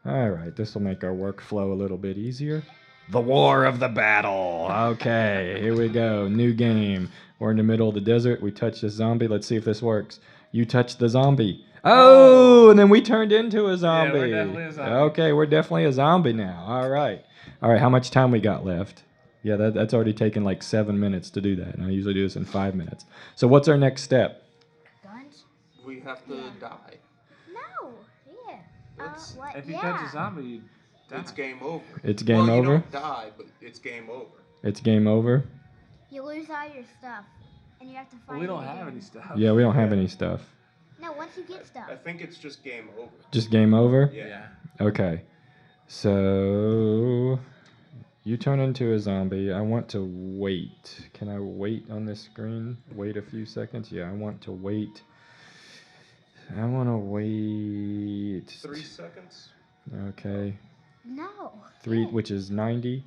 Speaker 1: All right, this will make our workflow a little bit easier. The War of the Battle. Okay, here we go. New game. We're in the middle of the desert. We touch this zombie. Let's see if this works. You touch the zombie. Oh, and then we turned into a zombie.
Speaker 2: Yeah, we're definitely a zombie.
Speaker 1: Okay, we're definitely a zombie now. All right. All right, how much time we got left? Yeah, that's already taken like 7 minutes to do that. And I usually do this in 5 minutes. So what's our next step?
Speaker 4: Guns?
Speaker 3: We have to die.
Speaker 4: No. Yeah.
Speaker 3: It's-
Speaker 4: What?
Speaker 2: If you
Speaker 4: yeah.
Speaker 2: touch a zombie, you die.
Speaker 3: It's game over.
Speaker 1: It's game
Speaker 3: well,
Speaker 1: over?
Speaker 3: You don't die, but it's game over.
Speaker 1: It's game over?
Speaker 4: You lose all your stuff, and you have to find
Speaker 2: Well, we don't
Speaker 4: it
Speaker 2: have
Speaker 4: again.
Speaker 2: any stuff.
Speaker 1: Yeah, we don't have any stuff.
Speaker 4: No, once you get stuff.
Speaker 3: I think it's just game over.
Speaker 1: Just game over?
Speaker 3: Yeah.
Speaker 1: Okay. So you turn into a zombie. I want to wait. Can I wait on this screen? Wait a few seconds? Yeah, I want to wait. I want to wait.
Speaker 3: 3 seconds.
Speaker 1: Okay.
Speaker 4: No.
Speaker 1: 3,
Speaker 4: Yeah.
Speaker 1: which is 90.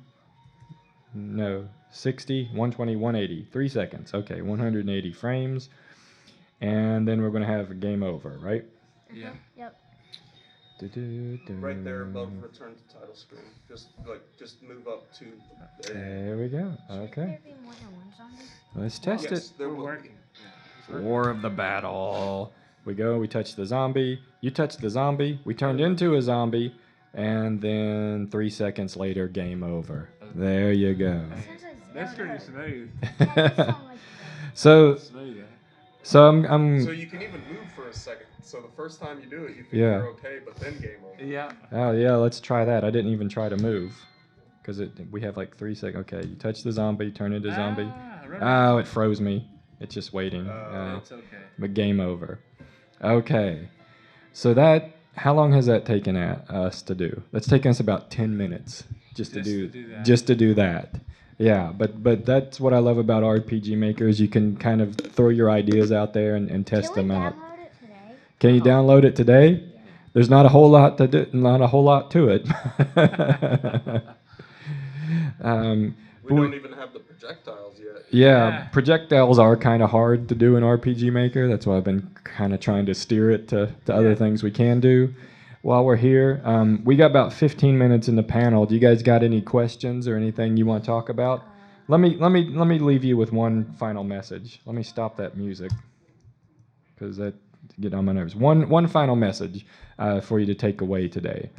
Speaker 1: No, 60, 120, 180. 3 seconds. Okay, 180 frames. And then we're going to have a game over, right?
Speaker 2: Yeah.
Speaker 4: Yep.
Speaker 3: Right there above return to title screen. Just move up to there.
Speaker 1: There we go.
Speaker 4: Should
Speaker 1: Okay.
Speaker 4: there be more than one zombie?
Speaker 1: Let's test
Speaker 3: Yes,
Speaker 1: it.
Speaker 3: there
Speaker 2: We're
Speaker 3: will be.
Speaker 2: working. Yeah. It's working.
Speaker 1: War of the battle. We go, we touch the zombie. You touch the zombie. We turned into a zombie. And then 3 seconds later, game over. There you go.
Speaker 4: Since it's
Speaker 2: That's
Speaker 4: Zelda.
Speaker 2: pretty smooth.
Speaker 4: Yeah, this song like
Speaker 1: so,
Speaker 2: Smooth. Eh?
Speaker 1: so I'm
Speaker 3: So you can even move for a second. So the first time you do it, you think
Speaker 1: Yeah.
Speaker 3: you're okay, but then game over.
Speaker 2: Yeah.
Speaker 1: oh yeah, let's try that. I didn't even try to move. Because we have like 3 seconds. Okay, you touch the zombie, turn into zombie.
Speaker 2: Remember?
Speaker 1: Oh, it froze me. It's just waiting.
Speaker 2: It's okay.
Speaker 1: But game over. Okay. So how long has that taken us to do? That's taken us about 10 minutes just to do
Speaker 2: that.
Speaker 1: just to do that. Yeah, but that's what I love about RPG Maker is you can kind of throw your ideas out there and test
Speaker 4: Can
Speaker 1: them
Speaker 4: we
Speaker 1: out.
Speaker 4: download it today?
Speaker 1: Can you download it today? There's not a whole lot to do, not a whole lot to it.
Speaker 3: We don't even have the projectiles yet.
Speaker 1: Yeah, projectiles are kind of hard to do in RPG Maker. That's why I've been kind of trying to steer it to other things we can do. While we're here, we got about 15 minutes in the panel. Do you guys got any questions or anything you want to talk about? Let me leave you with one final message. Let me stop that music because that get on my nerves. One final message for you to take away today.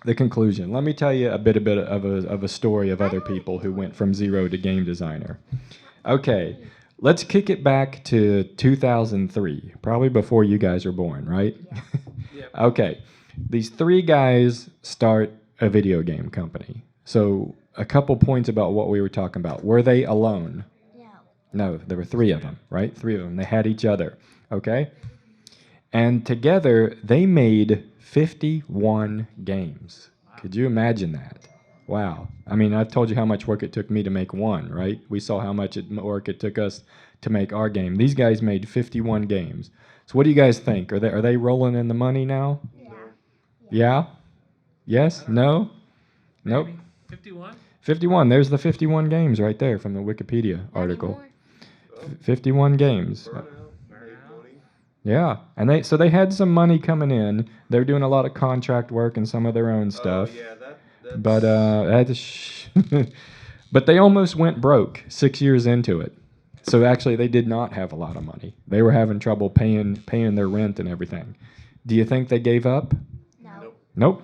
Speaker 1: The conclusion. Let me tell you a bit of a story of other people who went from zero to game designer. Okay, let's kick it back to 2003, probably before you guys were born, right?
Speaker 2: Yep.
Speaker 1: Okay, these 3 guys start a video game company. So a couple points about what we were talking about. Were they alone? No, there were 3 of them, right? 3 of them. They had each other, okay? And together, they made 51 games. Could you imagine that? Wow. I mean, I've told you how much work it took me to make one, right? We saw how much work it took us to make our game. These guys made 51 games. So what do you guys think? Are they rolling in the money now?
Speaker 4: Yeah.
Speaker 1: Yeah? Yes? No? Nope.
Speaker 2: 51?
Speaker 1: 51. There's the 51 games right there from the Wikipedia article. 51 games.
Speaker 3: Burnout,
Speaker 2: Burnout.
Speaker 3: make money.
Speaker 1: Yeah, and they had some money coming in. They're doing a lot of contract work and some of their own stuff.
Speaker 3: Oh, yeah, that's...
Speaker 1: But but they almost went broke 6 years into it. So actually, they did not have a lot of money. They were having trouble paying their rent and everything. Do you think they gave up?
Speaker 4: No.
Speaker 3: Nope.
Speaker 1: Nope.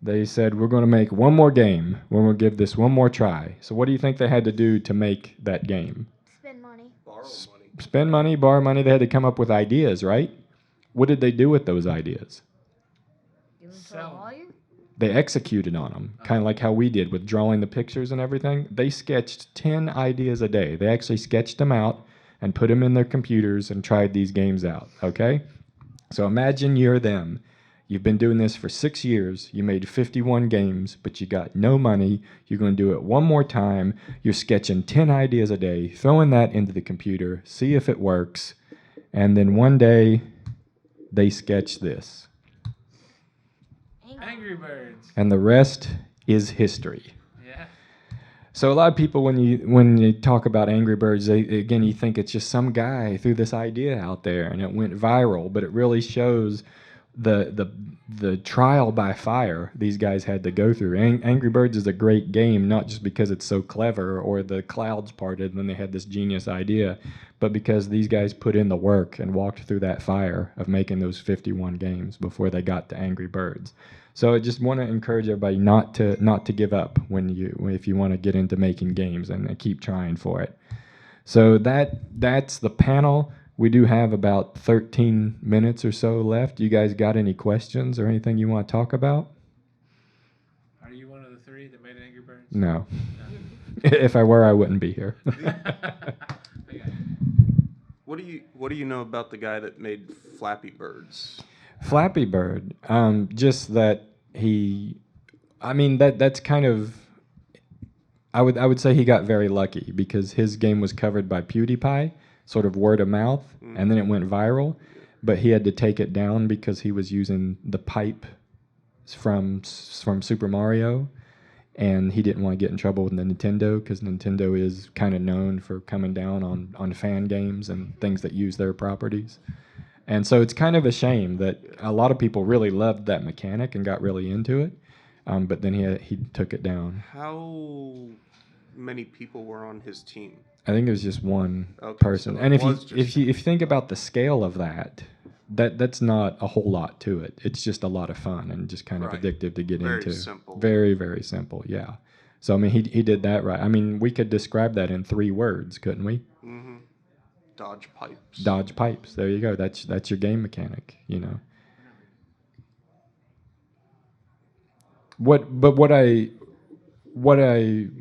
Speaker 1: They said we're going to make one more game. We're going to give this one more try. So what do you think they had to do to make that game?
Speaker 4: Spend money.
Speaker 3: Borrow money.
Speaker 1: Spend money, borrow money. They had to come up with ideas, right? What did they do with those ideas?
Speaker 4: Give them to a
Speaker 2: Sell.
Speaker 4: lawyer?
Speaker 1: They executed on them, kind of like how we did with drawing the pictures and everything. They sketched 10 ideas a day. They actually sketched them out and put them in their computers and tried these games out, okay? So imagine you're them. You've been doing this for 6 years. You made 51 games, but you got no money. You're going to do it one more time. You're sketching 10 ideas a day, throwing that into the computer, see if it works. And then one day, they sketch this.
Speaker 2: Angry Birds.
Speaker 1: And the rest is history.
Speaker 2: Yeah.
Speaker 1: So a lot of people, when you talk about Angry Birds, you think it's just some guy threw this idea out there and it went viral, but it really shows the trial by fire these guys had to go through. Angry Birds is a great game, not just because it's so clever or the clouds parted and then they had this genius idea, but because these guys put in the work and walked through that fire of making those 51 games before they got to Angry Birds. So I just want to encourage everybody not to give up if you want to get into making games and keep trying for it. So that's the panel. We do have about 13 minutes or so left. You guys got any questions or anything you want to talk about?
Speaker 2: Are you one of the three that made Angry Birds?
Speaker 1: No. If I were, I wouldn't be here.
Speaker 3: What do you know about the guy that made Flappy Birds?
Speaker 1: Flappy Bird, just that that's kind of, I would say he got very lucky because his game was covered by PewDiePie, sort of word of mouth, and then it went viral, but he had to take it down because he was using the pipe from Super Mario, and he didn't want to get in trouble with Nintendo because Nintendo is kind of known for coming down on fan games and things that use their properties. And so it's kind of a shame that a lot of people really loved that mechanic and got really into it, but then he took it down.
Speaker 3: How many people were on his team?
Speaker 1: I think it was just one
Speaker 3: Okay,
Speaker 1: person.
Speaker 3: so
Speaker 1: And
Speaker 3: it
Speaker 1: if you
Speaker 3: was just
Speaker 1: if you think about the scale of that's not a whole lot to it. It's just a lot of fun and just kind of
Speaker 3: Right.
Speaker 1: addictive to get
Speaker 3: Very
Speaker 1: into.
Speaker 3: simple.
Speaker 1: Very, very simple. Yeah. So I mean, he did that right. I mean, we could describe that in 3 words, couldn't we?
Speaker 3: Mm-hmm. Dodge pipes.
Speaker 1: Dodge pipes. There you go. That's your game mechanic. You know. What I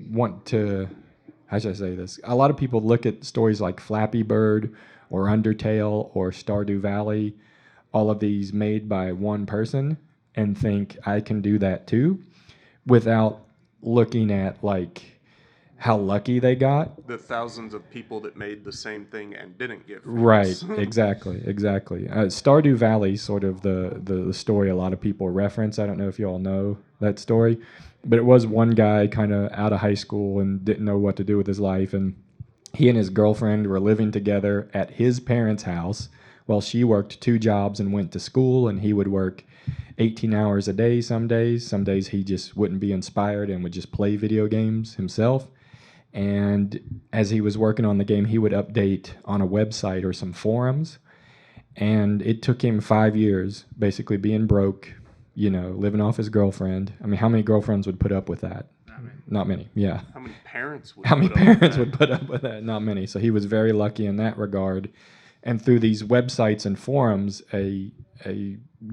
Speaker 1: want to, how should I say this? A lot of people look at stories like Flappy Bird or Undertale or Stardew Valley, all of these made by one person, and think I can do that too, without looking at like how lucky they got.
Speaker 3: The thousands of people that made the same thing and didn't get famous.
Speaker 1: Right, exactly. Stardew Valley, sort of the story a lot of people reference. I don't know if you all know that story, but it was one guy kind of out of high school and didn't know what to do with his life, and he and his girlfriend were living together at his parents' house while she worked 2 jobs and went to school, and he would work 18 hours a day some days. Some days he just wouldn't be inspired and would just play video games himself. And as he was working on the game, he would update on a website or some forums. And it took him 5 years, basically being broke, living off his girlfriend. I mean, how many girlfriends would put up with that? Not many, yeah.
Speaker 3: How many parents would
Speaker 1: How many
Speaker 3: put up with
Speaker 1: parents
Speaker 3: that?
Speaker 1: would put up with that? Not many. So he was very lucky in that regard. And through these websites and forums, a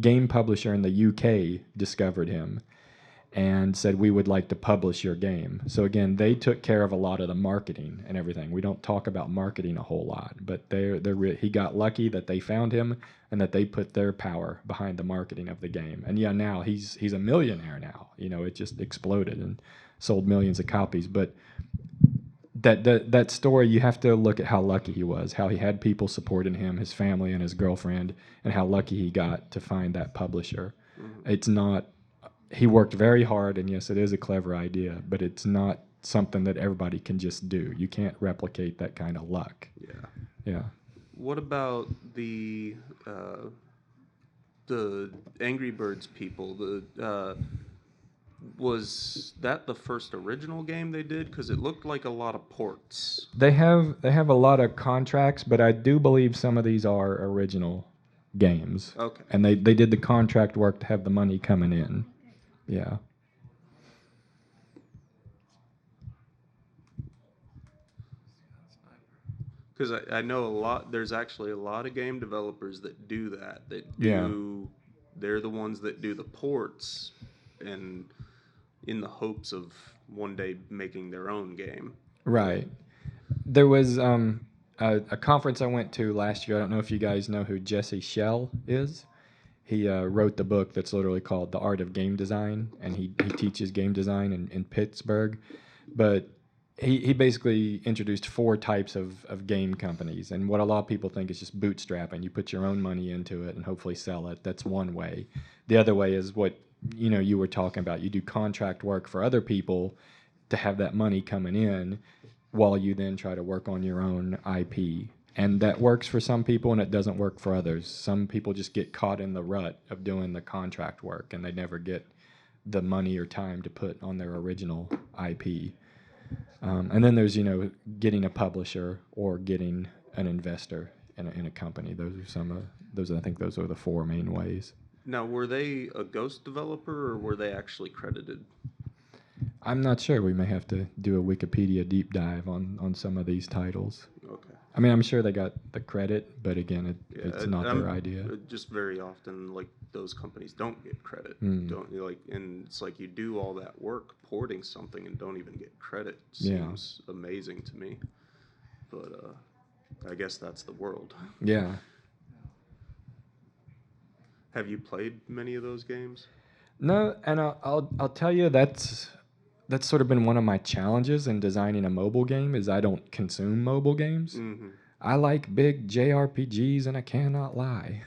Speaker 1: game publisher in the UK discovered him and said, we would like to publish your game. So again, they took care of a lot of the marketing and everything. We don't talk about marketing a whole lot, but he got lucky that they found him and that they put their power behind the marketing of the game. And yeah, now he's a millionaire now. It just exploded and sold millions of copies. But that story, you have to look at how lucky he was, how he had people supporting him, his family and his girlfriend, and how lucky he got to find that publisher. It's not, he worked very hard, and yes, it is a clever idea, but it's not something that everybody can just do. You can't replicate that kind of luck. Yeah.
Speaker 3: What about the Angry Birds people? Was that the first original game they did? Because it looked like a lot of ports.
Speaker 1: They have a lot of contracts, but I do believe some of these are original games.
Speaker 3: Okay.
Speaker 1: And they did the contract work to have the money coming in. Yeah.
Speaker 3: Because I know there's actually a lot of game developers that do that. They're the ones that do the ports and in the hopes of one day making their own game.
Speaker 1: Right. There was a conference I went to last year. I don't know if you guys know who Jesse Schell is. He wrote the book that's literally called The Art of Game Design, and he teaches game design in Pittsburgh. But he basically introduced 4 types of game companies, and what a lot of people think is just bootstrapping. You put your own money into it and hopefully sell it. That's one way. The other way is what you were talking about. You do contract work for other people to have that money coming in while you then try to work on your own IP. And that works for some people and it doesn't work for others. Some people just get caught in the rut of doing the contract work and they never get the money or time to put on their original IP. And then there's, getting a publisher or getting an investor in a company. I think those are the four main ways.
Speaker 3: Now, were they a ghost developer or were they actually credited?
Speaker 1: I'm not sure. We may have to do a Wikipedia deep dive on some of these titles.
Speaker 3: Okay.
Speaker 1: I mean, I'm sure they got the credit, but again, it's not their idea.
Speaker 3: Just very often, like, those companies don't get credit. And it's like you do all that work porting something and don't even get credit. Seems amazing to me. But I guess that's the world.
Speaker 1: Yeah.
Speaker 3: Have you played many of those games?
Speaker 1: No, and I'll tell you that's sort of been one of my challenges in designing a mobile game is I don't consume mobile games.
Speaker 3: Mm-hmm.
Speaker 1: I like big JRPGs, and I cannot lie.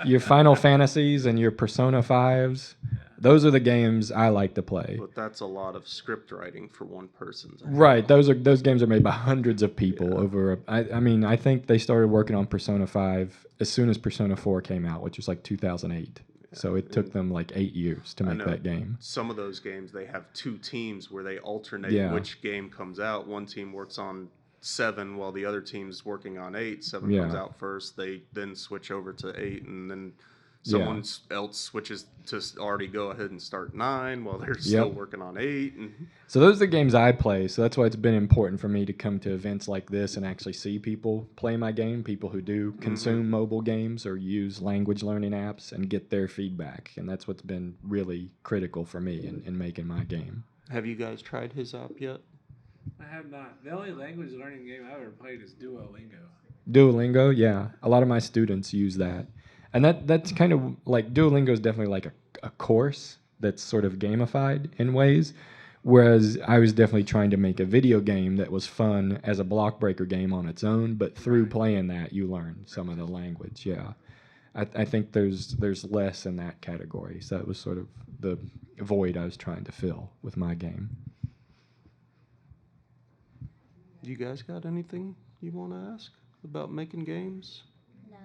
Speaker 1: Your Final Fantasies and your Persona 5s, those are the games I like to play.
Speaker 3: But that's a lot of script writing for one person.
Speaker 1: Right, those games are made by hundreds of people over. I think they started working on Persona 5 as soon as Persona 4 came out, which was like 2008. So it took them like 8 years to make that game.
Speaker 3: Some of those games, they have two teams where they alternate which game comes out. One team works on 7 while the other team's working on 8. 7 comes out first. They then switch over to 8, and then someone else switches to already go ahead and start 9 while they're still working on 8.
Speaker 1: So those are the games I play. So that's why it's been important for me to come to events like this and actually see people play my game, people who do consume mobile games or use language learning apps, and get their feedback. And that's what's been really critical for me in making my game.
Speaker 3: Have you guys tried his app yet?
Speaker 2: I have not. The only language learning game I've ever played is Duolingo.
Speaker 1: Duolingo, yeah. A lot of my students use that. And that's kind of like Duolingo is definitely like a course that's sort of gamified in ways, whereas I was definitely trying to make a video game that was fun as a block breaker game on its own, but through playing that you learn some of the language. Yeah, I think there's less in that category, so that was sort of the void I was trying to fill with my game.
Speaker 3: You guys got anything you want to ask about making games?
Speaker 4: No.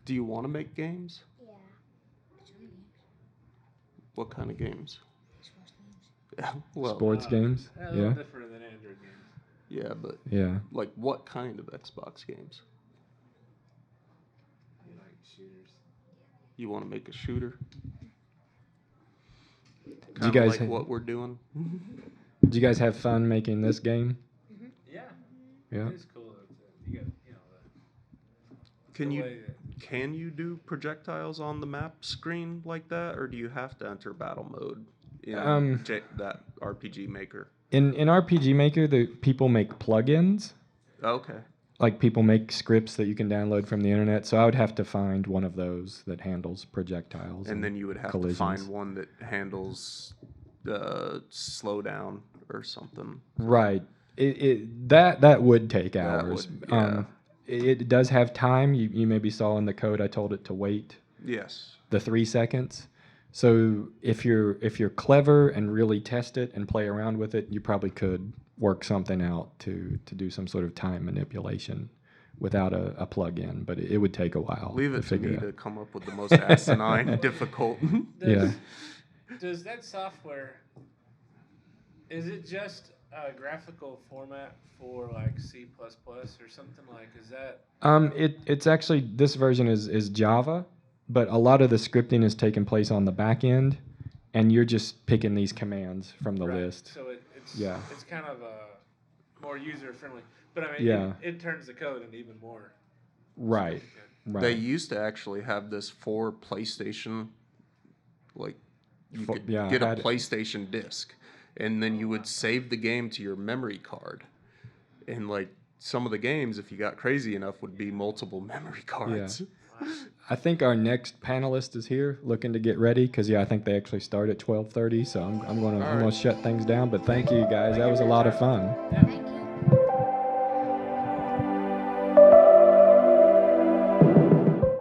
Speaker 3: Do you want to make games?
Speaker 4: Yeah.
Speaker 3: What kind of games?
Speaker 4: Sports games.
Speaker 3: Well,
Speaker 1: Sports games?
Speaker 2: A little different than Android games.
Speaker 3: Yeah, but like what kind of Xbox games?
Speaker 2: I like shooters.
Speaker 3: You want to make a shooter?
Speaker 1: Do you guys
Speaker 3: like what we're doing?
Speaker 1: Do you guys have fun making this game?
Speaker 2: Yeah.
Speaker 1: Yeah.
Speaker 2: It's cool. You got,
Speaker 3: Can you do projectiles on the map screen like that, or do you have to enter battle mode in that RPG Maker?
Speaker 1: In RPG Maker, the people make plugins.
Speaker 3: Okay.
Speaker 1: Like people make scripts that you can download from the internet. So I would have to find one of those that handles projectiles.
Speaker 3: And then you would have to find one that handles slowdown or something.
Speaker 1: Right. That would take hours. It does have time. You maybe saw in the code I told it to wait.
Speaker 3: Yes.
Speaker 1: The 3 seconds. So if you're clever and really test it and play around with it, you probably could work something out to do some sort of time manipulation without a plug-in, but it would take a while.
Speaker 3: Leave it to me to come up with the most asinine, difficult.
Speaker 2: Does that software, is it just a graphical format for like C++ or something like, is that?
Speaker 1: It's actually, this version is Java, but a lot of the scripting is taking place on the back end, and you're just picking these commands from the list.
Speaker 2: So it's kind of more user friendly, but I mean, it turns the code into even more.
Speaker 1: Right.
Speaker 3: They used to actually have this for PlayStation, like you could get a PlayStation disc, and then you would save the game to your memory card, and like some of the games, if you got crazy enough, would be multiple memory cards.
Speaker 1: Yeah. I think our next panelist is here, looking to get ready, because I think they actually start at 12:30. So I'm gonna shut things down. But thank you guys, that was a lot of fun.
Speaker 4: Thank you.